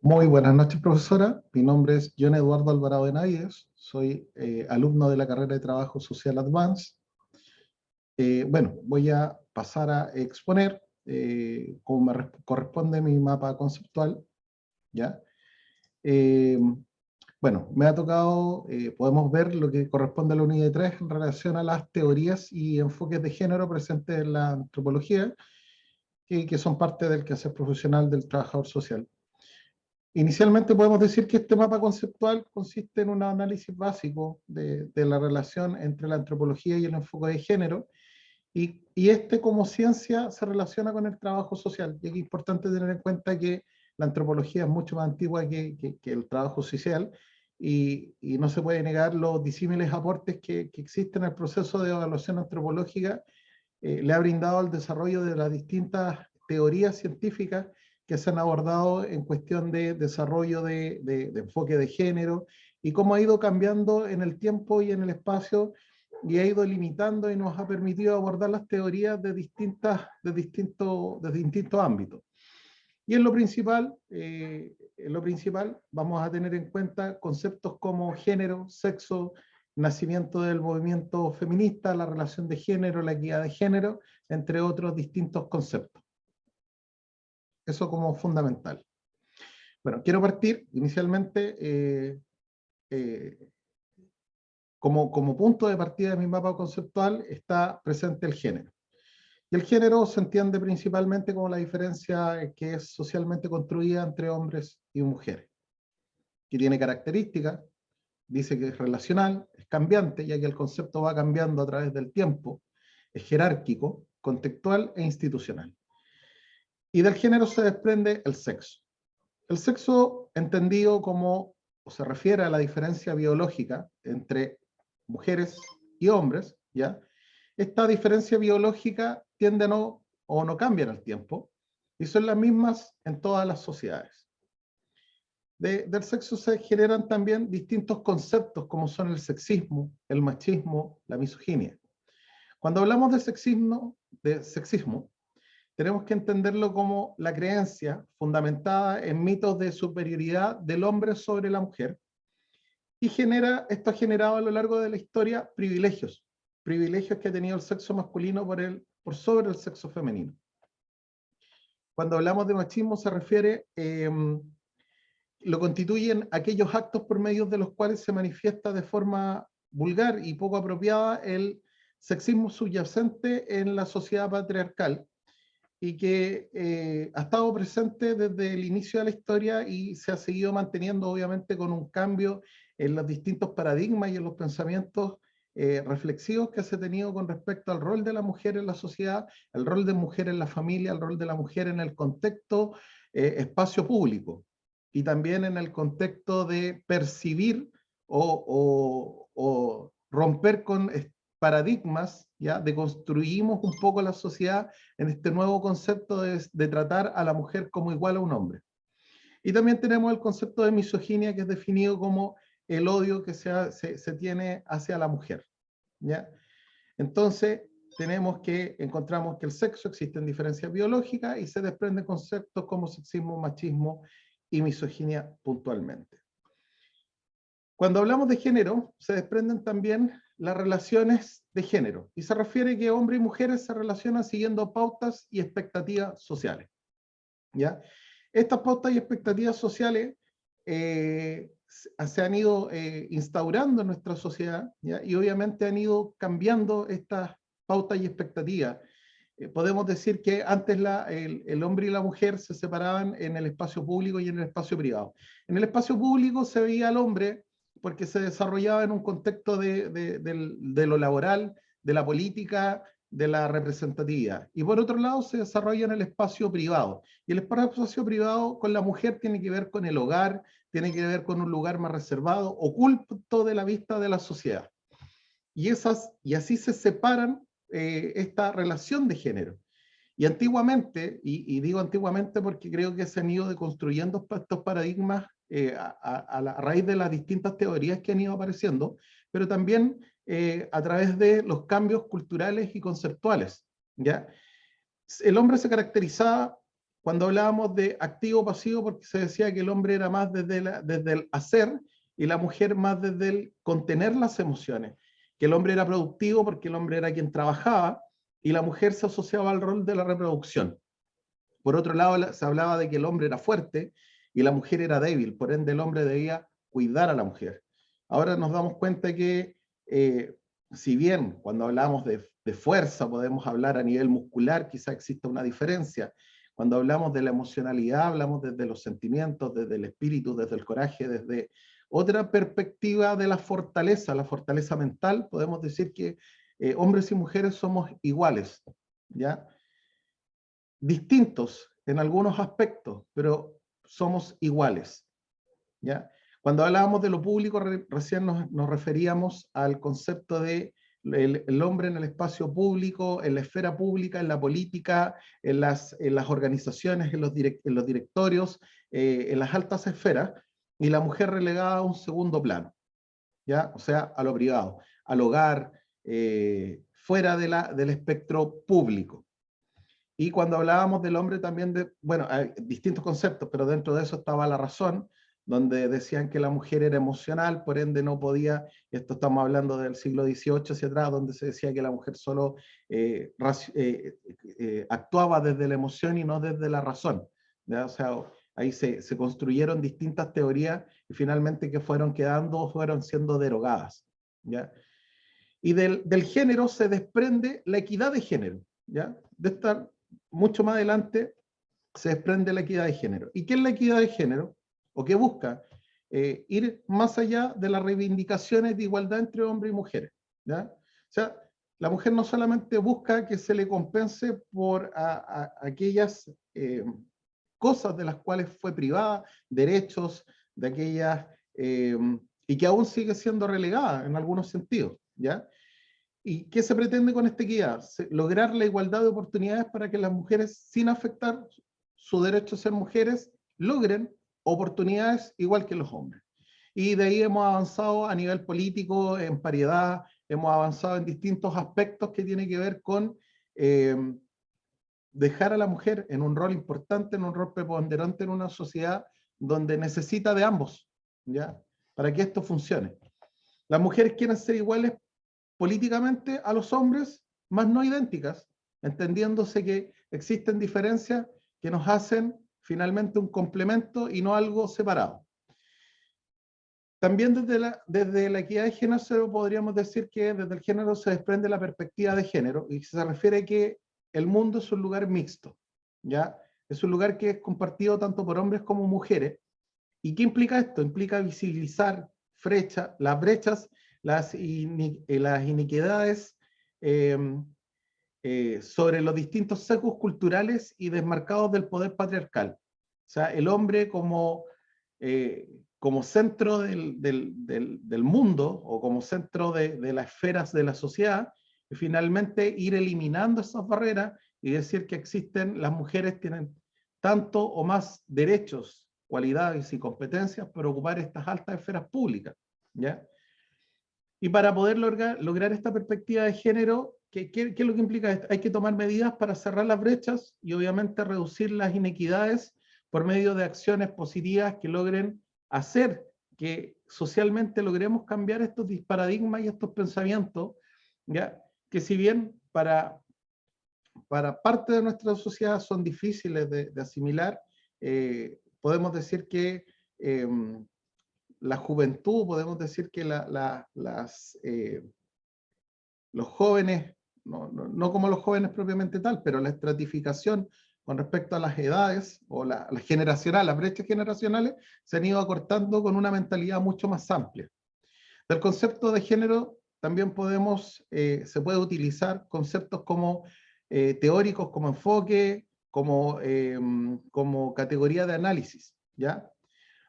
Muy buenas noches, profesora. Mi nombre es John Eduardo Alvarado Benavides. Soy alumno de la carrera de Trabajo Social Advanced. Bueno, voy a pasar a exponer, como me corresponde, mi mapa conceptual. ¿Ya? Eh, bueno, me ha tocado, podemos ver lo que corresponde a la unidad 3 en relación a las teorías y enfoques de género presentes en la antropología, que son parte del quehacer profesional del trabajador social. Inicialmente podemos decir que este mapa conceptual consiste en un análisis básico de la relación entre la antropología y el enfoque de género, y este como ciencia se relaciona con el trabajo social. Y es importante tener en cuenta que la antropología es mucho más antigua que el trabajo social, y no se puede negar los disímiles aportes que existen en el proceso de evaluación antropológica. Le ha brindado al desarrollo de las distintas teorías científicas que se han abordado en cuestión de desarrollo de enfoque de género, y cómo ha ido cambiando en el tiempo y en el espacio, y ha ido limitando y nos ha permitido abordar las teorías de distintos ámbitos. Y en lo principal vamos a tener en cuenta conceptos como género, sexo, nacimiento del movimiento feminista, la relación de género, la equidad de género, entre otros distintos conceptos. Eso como fundamental. Bueno, quiero partir inicialmente como punto de partida de mi mapa conceptual está presente el género. Y el género se entiende principalmente como la diferencia que es socialmente construida entre hombres y mujeres, que tiene características, dice que es relacional, es cambiante, ya que el concepto va cambiando a través del tiempo, es jerárquico, contextual e institucional. Y del género se desprende el sexo. El sexo entendido como, o se refiere a la diferencia biológica entre mujeres y hombres, ¿ya? Esta diferencia biológica tiende a no cambia en el tiempo, y son las mismas en todas las sociedades. Del sexo se generan también distintos conceptos, como son el sexismo, el machismo, la misoginia. Cuando hablamos de sexismo, tenemos que entenderlo como la creencia fundamentada en mitos de superioridad del hombre sobre la mujer, y esto ha generado a lo largo de la historia privilegios que ha tenido el sexo masculino por sobre el sexo femenino. Cuando hablamos de machismo se refiere, lo constituyen aquellos actos por medio de los cuales se manifiesta de forma vulgar y poco apropiada el sexismo subyacente en la sociedad patriarcal, y que ha estado presente desde el inicio de la historia y se ha seguido manteniendo, obviamente, con un cambio en los distintos paradigmas y en los pensamientos reflexivos que se ha tenido con respecto al rol de la mujer en la sociedad, el rol de mujer en la familia, el rol de la mujer en el contexto espacio público, y también en el contexto de percibir o romper con paradigmas, ¿ya? Deconstruimos un poco la sociedad en este nuevo concepto de tratar a la mujer como igual a un hombre. Y también tenemos el concepto de misoginia, que es definido como el odio que se tiene hacia la mujer, ¿ya? Entonces, encontramos que el sexo existen diferencias biológicas y se desprenden conceptos como sexismo, machismo y misoginia puntualmente. Cuando hablamos de género, se desprenden también las relaciones de género, y se refiere que hombres y mujeres se relacionan siguiendo pautas y expectativas sociales, ¿ya? Estas pautas y expectativas sociales se han ido instaurando en nuestra sociedad, ¿ya? Y obviamente han ido cambiando estas pautas y expectativas. Podemos decir que antes el hombre y la mujer se separaban en el espacio público y en el espacio privado. En el espacio público se veía al hombre porque se desarrollaba en un contexto de lo laboral, de la política, de la representatividad. Y por otro lado se desarrolla en el espacio privado. Y el espacio privado con la mujer tiene que ver con el hogar, tiene que ver con un lugar más reservado, oculto de la vista de la sociedad. Y así se separan esta relación de género. Y antiguamente, y digo antiguamente porque creo que se han ido deconstruyendo estos paradigmas a raíz de las distintas teorías que han ido apareciendo, pero también a través de los cambios culturales y conceptuales, ¿ya? El hombre se caracterizaba cuando hablábamos de activo-pasivo, porque se decía que el hombre era más desde el hacer y la mujer más desde el contener las emociones, que el hombre era productivo porque el hombre era quien trabajaba y la mujer se asociaba al rol de la reproducción. Por otro lado, se hablaba de que el hombre era fuerte y la mujer era débil, por ende el hombre debía cuidar a la mujer. Ahora nos damos cuenta que, si bien cuando hablamos de fuerza podemos hablar a nivel muscular, quizá exista una diferencia. Cuando hablamos de la emocionalidad, hablamos desde los sentimientos, desde el espíritu, desde el coraje, desde otra perspectiva de la fortaleza mental, podemos decir que hombres y mujeres somos iguales, ¿ya? Distintos en algunos aspectos, pero somos iguales, ¿ya? Cuando hablábamos de lo público, recién nos referíamos al concepto de el hombre en el espacio público, en la esfera pública, en la política, en las organizaciones, en los directorios, en las altas esferas, y la mujer relegada a un segundo plano, ¿ya? O sea, a lo privado, al hogar, fuera del espectro público. Y cuando hablábamos del hombre también, bueno, hay distintos conceptos, pero dentro de eso estaba la razón, donde decían que la mujer era emocional, por ende no podía, esto estamos hablando del siglo XVIII hacia atrás, donde se decía que la mujer solo actuaba desde la emoción y no desde la razón, ¿ya? O sea, ahí se construyeron distintas teorías y finalmente que fueron quedando, fueron siendo derogadas, ¿ya? Y del género se desprende la equidad de género, ¿ya? De estar mucho más adelante se desprende la equidad de género. ¿Y qué es la equidad de género? ¿O qué busca? Ir más allá de las reivindicaciones de igualdad entre hombres y mujeres, ¿ya? O sea, la mujer no solamente busca que se le compense por aquellas cosas de las cuales fue privada, derechos, de aquellas, y que aún sigue siendo relegada en algunos sentidos, ¿ya? ¿Y qué se pretende con esta equidad? Lograr la igualdad de oportunidades para que las mujeres, sin afectar su derecho a ser mujeres, logren oportunidades igual que los hombres. Y de ahí hemos avanzado a nivel político, en paridad, hemos avanzado en distintos aspectos que tienen que ver con dejar a la mujer en un rol importante, en un rol preponderante en una sociedad donde necesita de ambos, ¿ya? Para que esto funcione. Las mujeres quieren ser iguales políticamente a los hombres, más no idénticas, entendiéndose que existen diferencias que nos hacen finalmente un complemento y no algo separado. También desde la equidad de género podríamos decir que desde el género se desprende la perspectiva de género y se refiere a que el mundo es un lugar mixto, ¿ya? Es un lugar que es compartido tanto por hombres como mujeres. ¿Y qué implica esto? Implica visibilizar las brechas, las iniquidades sobre los distintos sesgos culturales y desmarcados del poder patriarcal. O sea, el hombre como centro del mundo o como centro de las esferas de la sociedad, y finalmente ir eliminando esas barreras y decir que existen, las mujeres tienen tanto o más derechos, cualidades y competencias para ocupar estas altas esferas públicas, ¿ya? Y para poder lograr esta perspectiva de género, ¿qué es lo que implica esto? Hay que tomar medidas para cerrar las brechas y obviamente reducir las inequidades por medio de acciones positivas que logren hacer que socialmente logremos cambiar estos paradigmas y estos pensamientos, ¿ya? Que si bien para parte de nuestra sociedad son difíciles de asimilar, podemos decir que la juventud, podemos decir que los jóvenes, no como los jóvenes propiamente tal, pero la estratificación con respecto a las edades o la generacional, las brechas generacionales se han ido acortando con una mentalidad mucho más amplia. Del concepto de género también se puede utilizar conceptos como teóricos, como enfoque, como categoría de análisis, ¿ya?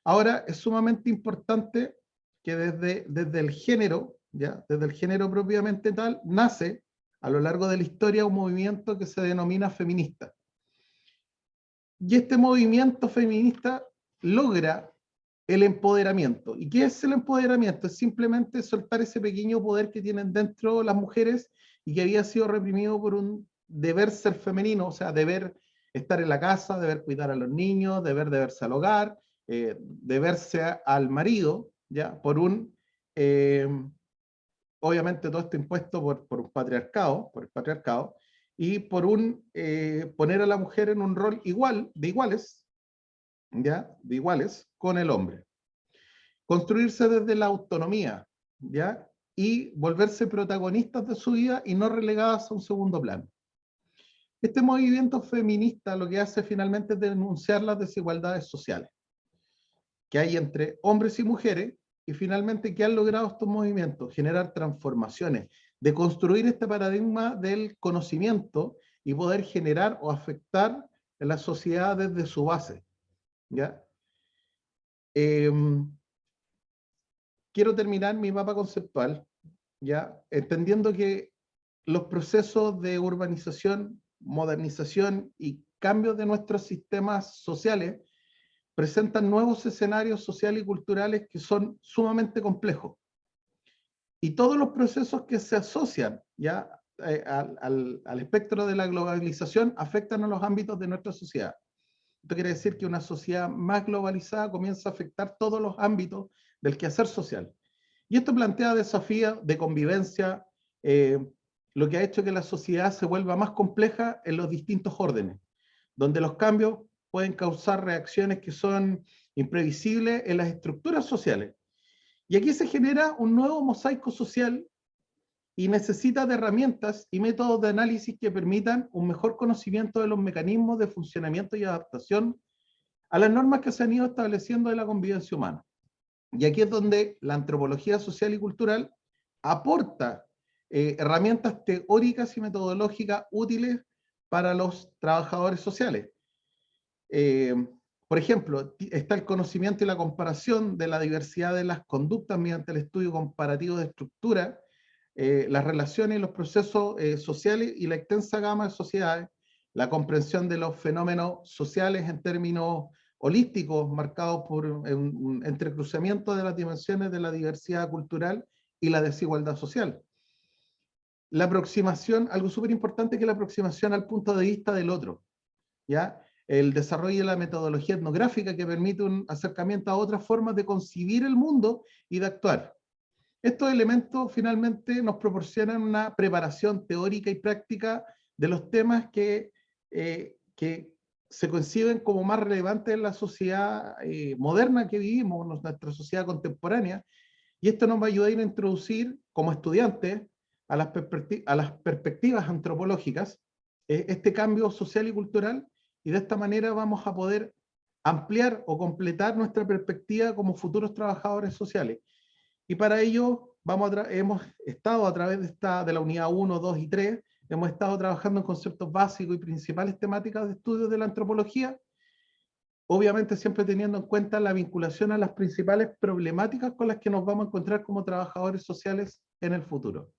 Ahora, es sumamente importante que desde el género, ¿ya? Desde el género propiamente tal, nace a lo largo de la historia un movimiento que se denomina feminista. Y este movimiento feminista logra el empoderamiento. ¿Y qué es el empoderamiento? Es simplemente soltar ese pequeño poder que tienen dentro las mujeres y que había sido reprimido por un deber ser femenino, o sea, deber estar en la casa, deber cuidar a los niños, deberse al hogar, deberse al marido, ¿ya? Obviamente todo esto impuesto por un patriarcado, por el patriarcado, y por poner a la mujer en un rol igual, de iguales, ¿ya? De iguales con el hombre. Construirse desde la autonomía, ¿ya? Y volverse protagonistas de su vida y no relegadas a un segundo plano. Este movimiento feminista lo que hace finalmente es denunciar las desigualdades sociales que hay entre hombres y mujeres, y finalmente, ¿qué han logrado estos movimientos? Generar transformaciones, de construir este paradigma del conocimiento y poder generar o afectar en la sociedad desde su base, ¿ya? Quiero terminar mi mapa conceptual, ¿ya? Entendiendo que los procesos de urbanización, modernización y cambios de nuestros sistemas sociales presentan nuevos escenarios sociales y culturales que son sumamente complejos. Y todos los procesos que se asocian ya al espectro de la globalización afectan a los ámbitos de nuestra sociedad. Esto quiere decir que una sociedad más globalizada comienza a afectar todos los ámbitos del quehacer social. Y esto plantea desafíos de convivencia, lo que ha hecho que la sociedad se vuelva más compleja en los distintos órdenes, donde los cambios pueden causar reacciones que son imprevisibles en las estructuras sociales. Y aquí se genera un nuevo mosaico social y necesita de herramientas y métodos de análisis que permitan un mejor conocimiento de los mecanismos de funcionamiento y adaptación a las normas que se han ido estableciendo de la convivencia humana. Y aquí es donde la antropología social y cultural aporta herramientas teóricas y metodológicas útiles para los trabajadores sociales. Por ejemplo, está el conocimiento y la comparación de la diversidad de las conductas mediante el estudio comparativo de estructura, las relaciones y los procesos sociales y la extensa gama de sociedades, la comprensión de los fenómenos sociales en términos holísticos, marcados por un entrecruzamiento de las dimensiones de la diversidad cultural y la desigualdad social. La aproximación, algo súper importante, que es la aproximación al punto de vista del otro, ¿ya? El desarrollo de la metodología etnográfica que permite un acercamiento a otras formas de concebir el mundo y de actuar. Estos elementos finalmente nos proporcionan una preparación teórica y práctica de los temas que se conciben como más relevantes en la sociedad moderna que vivimos, nuestra sociedad contemporánea, y esto nos va a ayudar a introducir como estudiantes a las perspectivas antropológicas este cambio social y cultural, y de esta manera vamos a poder ampliar o completar nuestra perspectiva como futuros trabajadores sociales. Y para ello hemos estado a través de la unidad 1, 2 y 3, hemos estado trabajando en conceptos básicos y principales temáticas de estudio de la antropología, obviamente siempre teniendo en cuenta la vinculación a las principales problemáticas con las que nos vamos a encontrar como trabajadores sociales en el futuro.